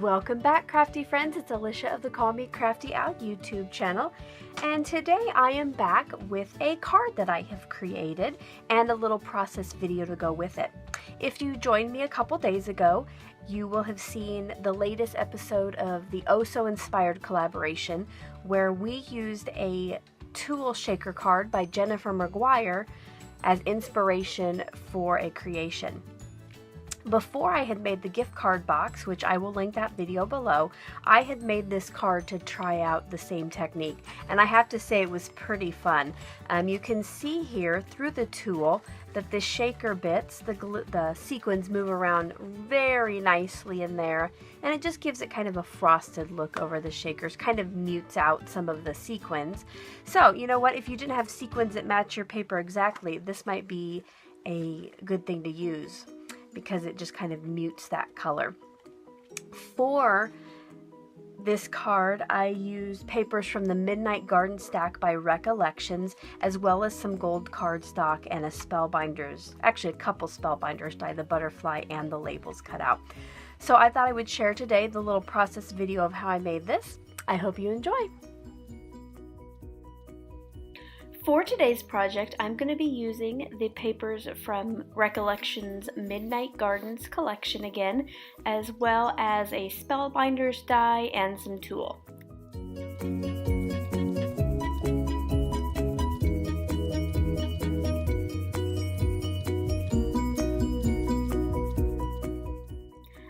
Welcome back, crafty friends. It's Alicia of the Call Me Crafty Out YouTube channel, and today I am back with a card that I have created and a little process video to go with it. If you joined me a couple days ago, you will have seen the latest episode of the Oh So Inspired collaboration where we used a tool shaker card by Jennifer McGuire as inspiration for a creation. Before I had made the gift card box, which I will link that video below, I had made this card to try out the same technique, and I have to say it was pretty fun. You can see here through the tool that the shaker bits, the sequins move around very nicely in there, and it just gives it kind of a frosted look over the shakers, kind of mutes out some of the sequins. So you know what, if you didn't have sequins that match your paper exactly, this might be a good thing to use, because it just kind of mutes that color. For this card, I used papers from the Midnight Garden Stack by Recollections, as well as some gold cardstock and a Spellbinders, actually a couple Spellbinders die, the butterfly and the labels cut out. So I thought I would share today the little process video of how I made this. I hope you enjoy. For today's project, I'm going to be using the papers from Recollections Midnight Gardens collection again, as well as a Spellbinders die and some tulle.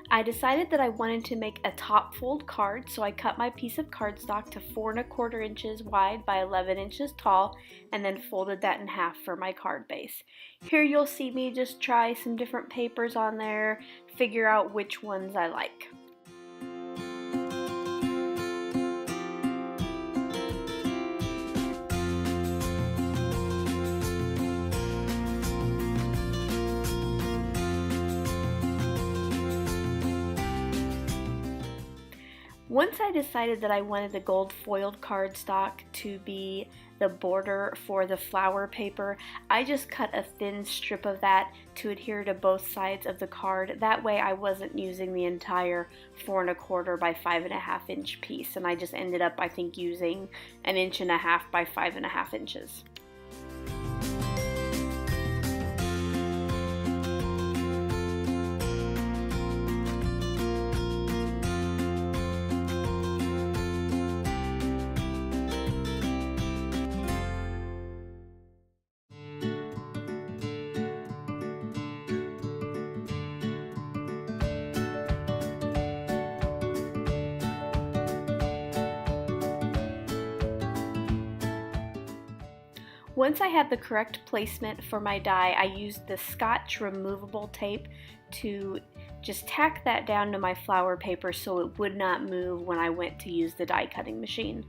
I decided that I wanted to make a top fold card, so I cut my piece of cardstock to 4 1/4 inches wide by 11 inches tall, and then folded that in half for my card base. Here you'll see me just try some different papers on there, figure out which ones I like. Once I decided that I wanted the gold foiled cardstock to be the border for the flower paper, I just cut a thin strip of that to adhere to both sides of the card. That way I wasn't using the entire 4 1/4 by 5.5 inch piece, and I just ended up, I think, using 1.5 inches by 5.5 inches. Once I had the correct placement for my die, I used the Scotch removable tape to just tack that down to my flower paper so it would not move when I went to use the die cutting machine.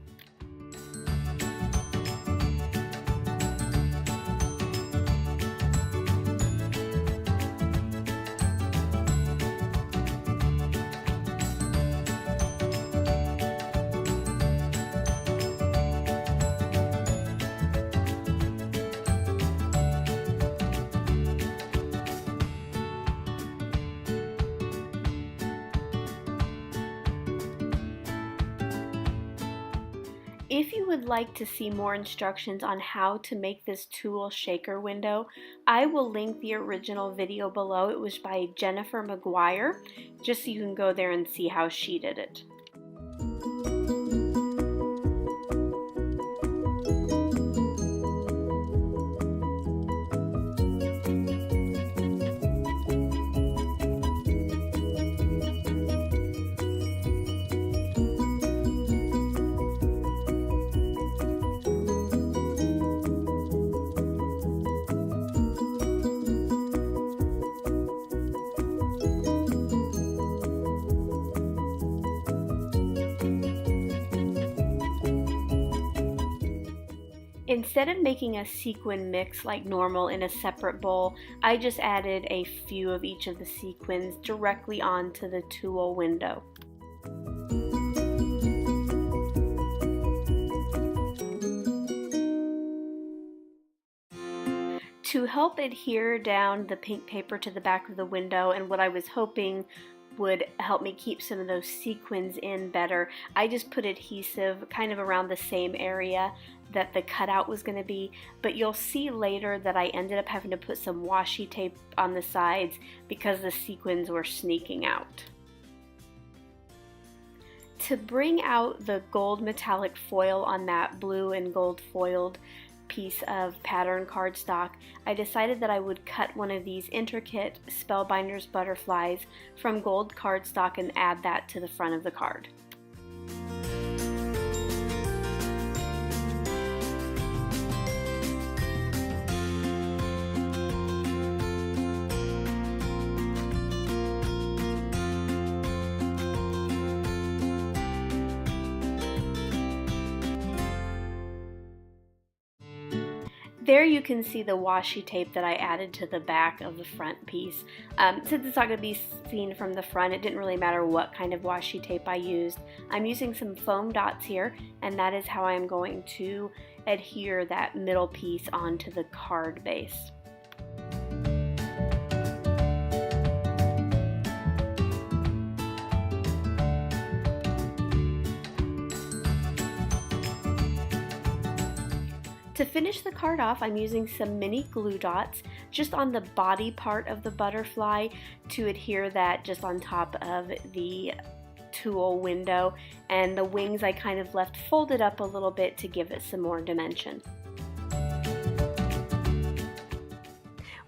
If you would like to see more instructions on how to make this tool shaker window, I will link the original video below. It was by Jennifer McGuire, just so you can go there and see how she did it. Instead of making a sequin mix like normal in a separate bowl, I just added a few of each of the sequins directly onto the tulle window. To help adhere down the pink paper to the back of the window, and what I was hoping would help me keep some of those sequins in better. I just put adhesive kind of around the same area that the cutout was going to be, but you'll see later that I ended up having to put some washi tape on the sides because the sequins were sneaking out. To bring out the gold metallic foil on that blue and gold foiled piece of pattern cardstock, I decided that I would cut one of these intricate Spellbinders butterflies from gold cardstock and add that to the front of the card. There you can see the washi tape that I added to the back of the front piece. Since it's not going to be seen from the front, it didn't really matter what kind of washi tape I used. I'm using some foam dots here, and that is how I'm going to adhere that middle piece onto the card base. To finish the card off, I'm using some mini glue dots just on the body part of the butterfly to adhere that just on top of the tulle window, and the wings I kind of left folded up a little bit to give it some more dimension.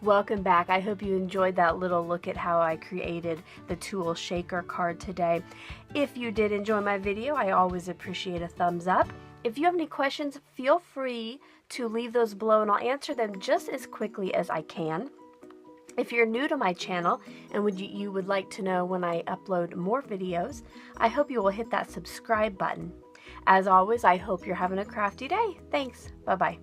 Welcome back. I hope you enjoyed that little look at how I created the tulle shaker card today. If you did enjoy my video, I always appreciate a thumbs up. If you have any questions, feel free to leave those below and I'll answer them just as quickly as I can. If you're new to my channel and you would like to know when I upload more videos, I hope you will hit that subscribe button. As always, I hope you're having a crafty day. Thanks. Bye-bye.